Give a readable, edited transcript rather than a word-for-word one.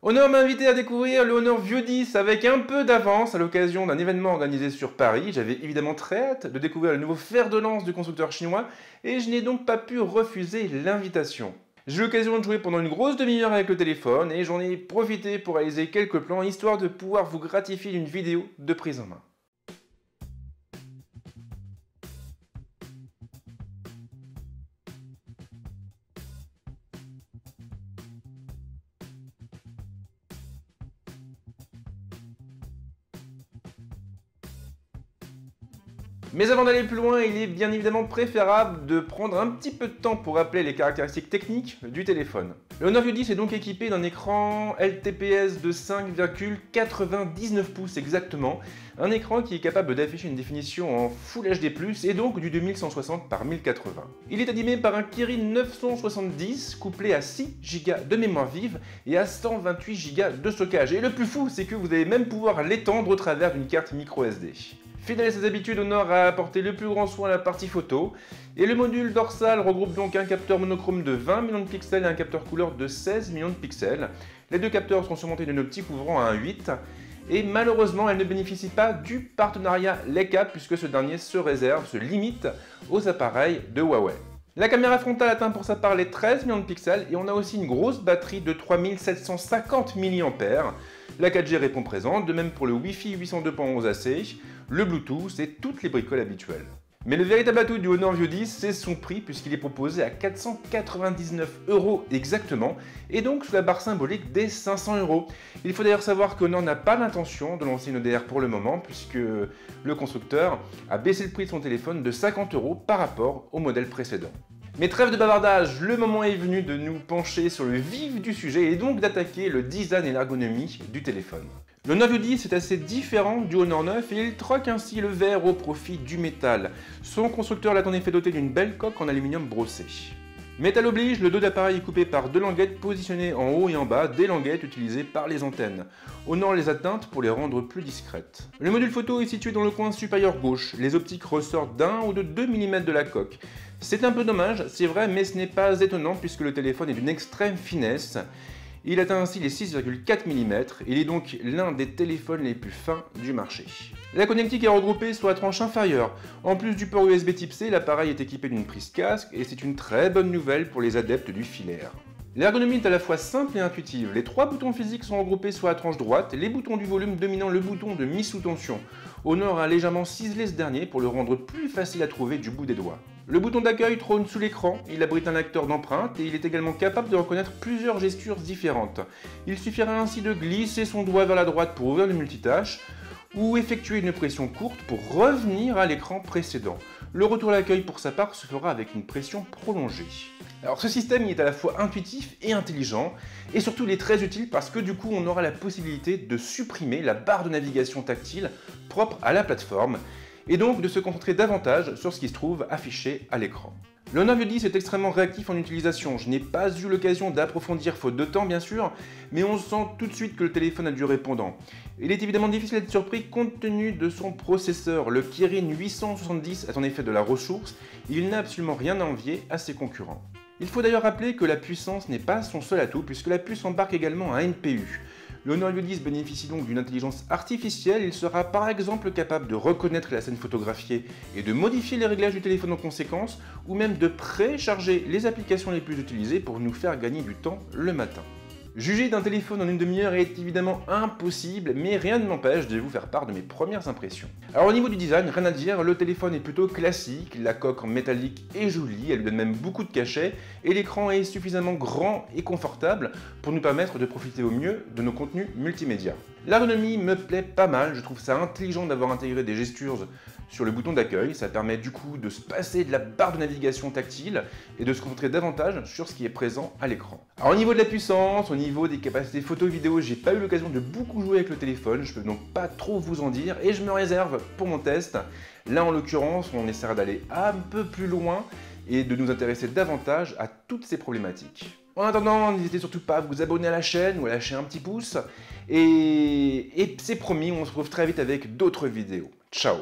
Honor m'a invité à découvrir le Honor View 10 avec un peu d'avance à l'occasion d'un événement organisé sur Paris. J'avais évidemment très hâte de découvrir le nouveau fer de lance du constructeur chinois et je n'ai donc pas pu refuser l'invitation. J'ai eu l'occasion de jouer pendant une grosse demi-heure avec le téléphone et j'en ai profité pour réaliser quelques plans histoire de pouvoir vous gratifier d'une vidéo de prise en main. Mais avant d'aller plus loin, il est bien évidemment préférable de prendre un petit peu de temps pour rappeler les caractéristiques techniques du téléphone. Le Honor View 10 est donc équipé d'un écran LTPS de 5,99 pouces exactement, un écran qui est capable d'afficher une définition en Full HD+, et donc du 2160 par 1080. Il est animé par un Kirin 970 couplé à 6 Go de mémoire vive et à 128 Go de stockage. Et le plus fou, c'est que vous allez même pouvoir l'étendre au travers d'une carte micro SD. Fidèle à ses habitudes, Honor a apporté le plus grand soin à la partie photo, et le module dorsal regroupe donc un capteur monochrome de 20 millions de pixels et un capteur couleur de 16 millions de pixels. Les deux capteurs sont surmontés d'une optique ouvrant à 1.8, et malheureusement elle ne bénéficie pas du partenariat Leica puisque ce dernier se limite aux appareils de Huawei. La caméra frontale atteint pour sa part les 13 millions de pixels et on a aussi une grosse batterie de 3750 mAh. La 4G répond présente, de même pour le Wi-Fi 802.11ac, le Bluetooth et toutes les bricoles habituelles. Mais le véritable atout du Honor View 10, c'est son prix puisqu'il est proposé à 499 € exactement et donc sous la barre symbolique des 500 €. Il faut d'ailleurs savoir qu'Honor n'a pas l'intention de lancer une ODR pour le moment puisque le constructeur a baissé le prix de son téléphone de 50 € par rapport au modèle précédent. Mais trêve de bavardage, le moment est venu de nous pencher sur le vif du sujet et donc d'attaquer le design et l'ergonomie du téléphone. Le Honor View 10 est assez différent du Honor 9 et il troque ainsi le verre au profit du métal. Son constructeur l'a en effet doté d'une belle coque en aluminium brossé. Métal oblige, le dos d'appareil est coupé par deux languettes positionnées en haut et en bas, des languettes utilisées par les antennes. Honor les a teintes pour les rendre plus discrètes. Le module photo est situé dans le coin supérieur gauche, les optiques ressortent d'1 ou de 2 mm de la coque. C'est un peu dommage, c'est vrai, mais ce n'est pas étonnant puisque le téléphone est d'une extrême finesse. Il atteint ainsi les 6,4 mm, il est donc l'un des téléphones les plus fins du marché. La connectique est regroupée sur la tranche inférieure. En plus du port USB type C, l'appareil est équipé d'une prise casque et c'est une très bonne nouvelle pour les adeptes du filaire. L'ergonomie est à la fois simple et intuitive. Les trois boutons physiques sont regroupés sur la tranche droite, les boutons du volume dominant le bouton de mise sous tension. Honor a légèrement ciselé ce dernier pour le rendre plus facile à trouver du bout des doigts. Le bouton d'accueil trône sous l'écran, il abrite un lecteur d'empreintes et il est également capable de reconnaître plusieurs gestures différentes. Il suffira ainsi de glisser son doigt vers la droite pour ouvrir le multitâche ou effectuer une pression courte pour revenir à l'écran précédent. Le retour à l'accueil pour sa part se fera avec une pression prolongée. Alors ce système il est à la fois intuitif et intelligent et surtout il est très utile parce que du coup on aura la possibilité de supprimer la barre de navigation tactile propre à la plateforme et donc de se concentrer davantage sur ce qui se trouve affiché à l'écran. Le Honor View 10 est extrêmement réactif en utilisation, je n'ai pas eu l'occasion d'approfondir faute de temps bien sûr, mais on sent tout de suite que le téléphone a du répondant. Il est évidemment difficile d'être surpris compte tenu de son processeur, le Kirin 870 est en effet de la ressource, et il n'a absolument rien à envier à ses concurrents. Il faut d'ailleurs rappeler que la puissance n'est pas son seul atout puisque la puce embarque également un NPU. Le Honor View 10 bénéficie donc d'une intelligence artificielle, il sera par exemple capable de reconnaître la scène photographiée et de modifier les réglages du téléphone en conséquence, ou même de précharger les applications les plus utilisées pour nous faire gagner du temps le matin. Juger d'un téléphone en une demi-heure est évidemment impossible, mais rien ne m'empêche de vous faire part de mes premières impressions. Alors au niveau du design, rien à dire, le téléphone est plutôt classique, la coque en métallique est jolie, elle lui donne même beaucoup de cachet, et l'écran est suffisamment grand et confortable pour nous permettre de profiter au mieux de nos contenus multimédia. L'ergonomie me plaît pas mal, je trouve ça intelligent d'avoir intégré des gestures sur le bouton d'accueil, ça permet du coup de se passer de la barre de navigation tactile et de se concentrer davantage sur ce qui est présent à l'écran. Alors au niveau de la puissance, au niveau des capacités photo-vidéo, j'ai pas eu l'occasion de beaucoup jouer avec le téléphone, je peux donc pas trop vous en dire et je me réserve pour mon test. Là en l'occurrence, on essaiera d'aller un peu plus loin et de nous intéresser davantage à toutes ces problématiques. En attendant, n'hésitez surtout pas à vous abonner à la chaîne ou à lâcher un petit pouce. Et c'est promis, on se retrouve très vite avec d'autres vidéos. Ciao!